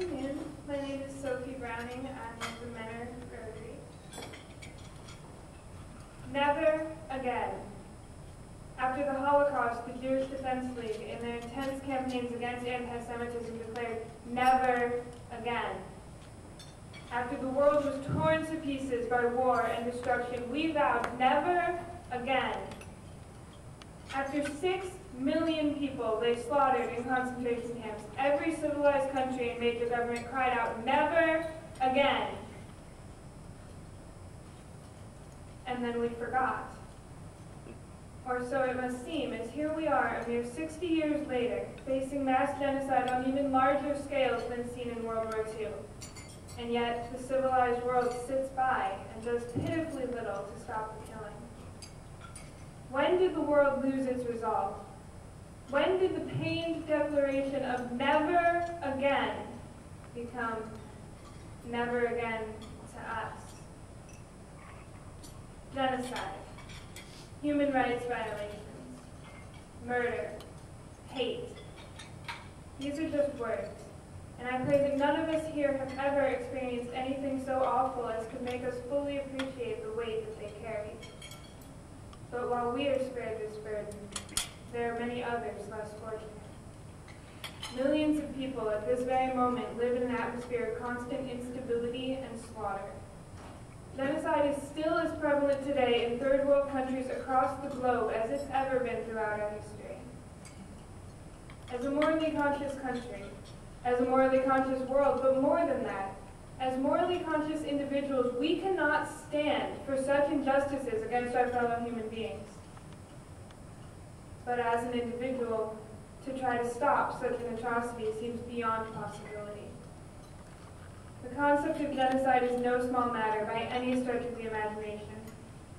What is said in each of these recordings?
afternoon. My name is Sophie Browning. I'm with the Menor Rotary. Never again. After the Holocaust, the Jewish Defense League, in their intense campaigns against anti-Semitism, declared, never again. After the world was torn to pieces by war and destruction, we vowed, never again. After 6 million people they slaughtered in concentration camps, every civilized country and major government cried out, never again. And then we forgot. Or so it must seem, as here we are, a mere 60 years later, facing mass genocide on even larger scales than seen in World War II. And yet, the civilized world sits by and does pitifully little to stop the killing. When did the world lose its resolve? When did the pained declaration of never again become never again to us? Genocide, human rights violations, murder, hate. These are just words, and I pray that none of us here have ever experienced anything so awful as could make us fully appreciate the weight that they carry. But while we are spared this burden, there are many others less fortunate. Millions of people at this very moment live in an atmosphere of constant instability and slaughter. Genocide is still as prevalent today in third world countries across the globe as it's ever been throughout our history. As a morally conscious country, as a morally conscious world, but more than that, as morally conscious individuals, we cannot stand for such injustices against our fellow human beings. But as an individual, to try to stop such an atrocity seems beyond possibility. The concept of genocide is no small matter by any stretch of the imagination,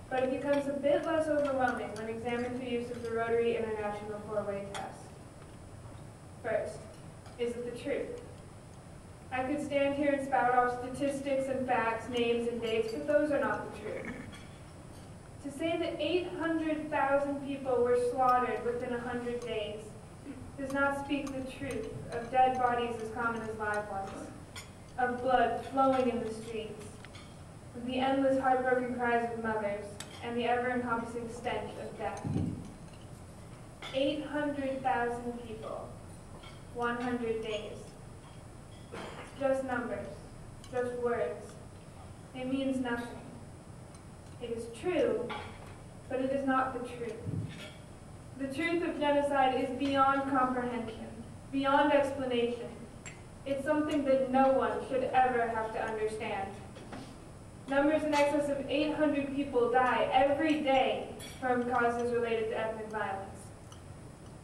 but it becomes a bit less overwhelming when examined through use of the Rotary International 4-way test. First, is it the truth? I could stand here and spout off statistics and facts, names and dates, but those are not the truth. To say that 800,000 people were slaughtered within 100 days does not speak the truth of dead bodies as common as live ones, of blood flowing in the streets, of the endless heartbroken cries of mothers, and the ever-encompassing stench of death. 800,000 people, 100 days. Just numbers, just words. It means nothing. It is true, but it is not the truth. The truth of genocide is beyond comprehension, beyond explanation. It's something that no one should ever have to understand. Numbers in excess of 800 people die every day from causes related to ethnic violence.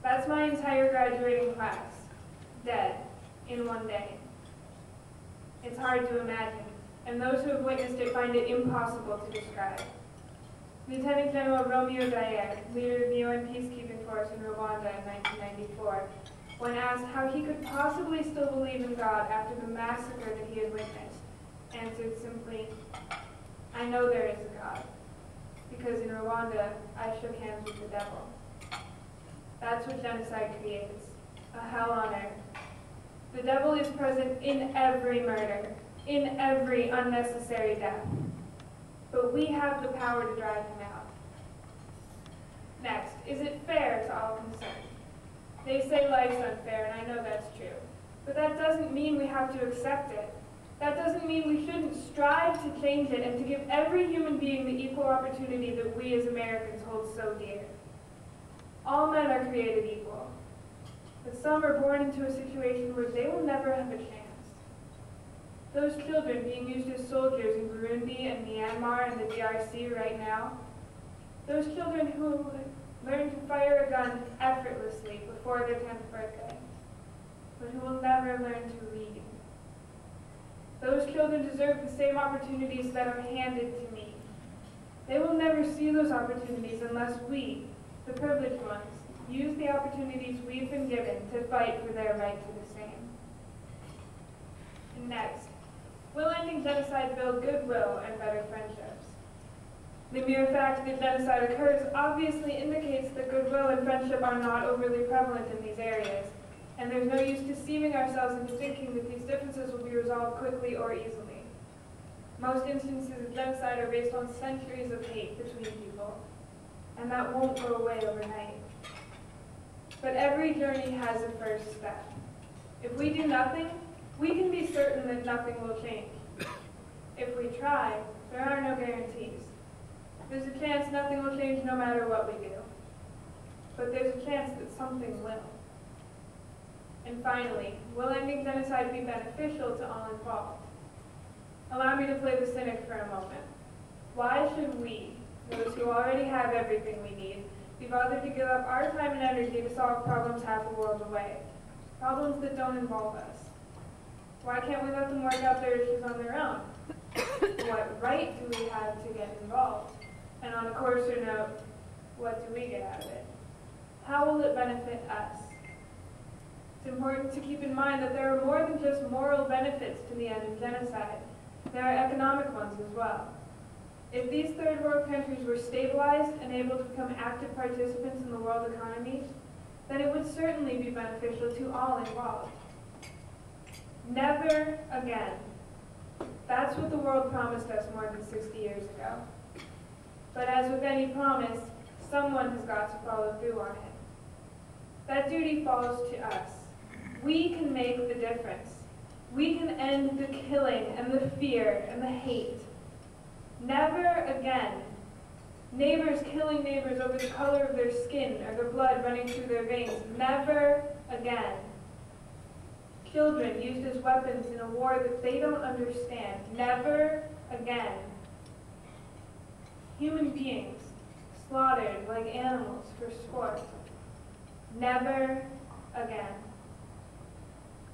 That's my entire graduating class, dead in one day. It's hard to imagine, and those who have witnessed it find it impossible to describe. Lieutenant General Romeo Dallaire, leader of the UN peacekeeping force in Rwanda in 1994, when asked how he could possibly still believe in God after the massacre that he had witnessed, answered simply, I know there is a God, because in Rwanda I shook hands with the devil. That's what genocide creates, a hell on earth. The devil is present in every murder, in every unnecessary death. But we have the power to drive him out. Next, is it fair to all concerned? They say life's unfair, and I know that's true. But that doesn't mean we have to accept it. That doesn't mean we shouldn't strive to change it and to give every human being the equal opportunity that we as Americans hold so dear. All men are created equal. But some are born into a situation where they will never have a chance. Those children being used as soldiers in Burundi and Myanmar and the DRC right now, those children who learn to fire a gun effortlessly before their 10th birthday, but who will never learn to read. Those children deserve the same opportunities that are handed to me. They will never see those opportunities unless we, the privileged ones, use the opportunities we've been given to fight for their right to the same. And next, will ending genocide build goodwill and better friendships? The mere fact that genocide occurs obviously indicates that goodwill and friendship are not overly prevalent in these areas, And there's no use deceiving ourselves into thinking that these differences will be resolved quickly or easily. Most instances of genocide are based on centuries of hate between people, and that won't go away overnight. But every journey has a first step. If we do nothing, we can be certain that nothing will change. If we try, there are no guarantees. There's a chance nothing will change no matter what we do. But there's a chance that something will. And finally, will ending genocide be beneficial to all involved? Allow me to play the cynic for a moment. Why should we, those who already have everything we need, be bothered to give up our time and energy to solve problems half a world away? Problems that don't involve us. Why can't we let them work out their issues on their own? What right do we have to get involved? And on a coarser note, what do we get out of it? How will it benefit us? It's important to keep in mind that there are more than just moral benefits to the end of genocide. There are economic ones as well. If these third world countries were stabilized and able to become active participants in the world economy, then it would certainly be beneficial to all involved. Never again. That's what the world promised us more than 60 years ago. But as with any promise, someone has got to follow through on it. That duty falls to us. We can make the difference. We can end the killing and the fear and the hate. Never again. Neighbors killing neighbors over the color of their skin or the blood running through their veins. Never again. Children used as weapons in a war that they don't understand. Never again. Human beings slaughtered like animals for sport. Never again.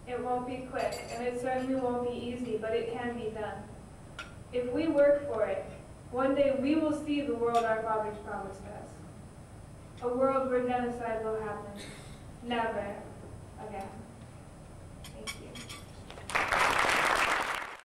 It won't be quick, and it certainly won't be easy, but it can be done. If we work for it, one day we will see the world our fathers promised us. A world where genocide will happen. Never.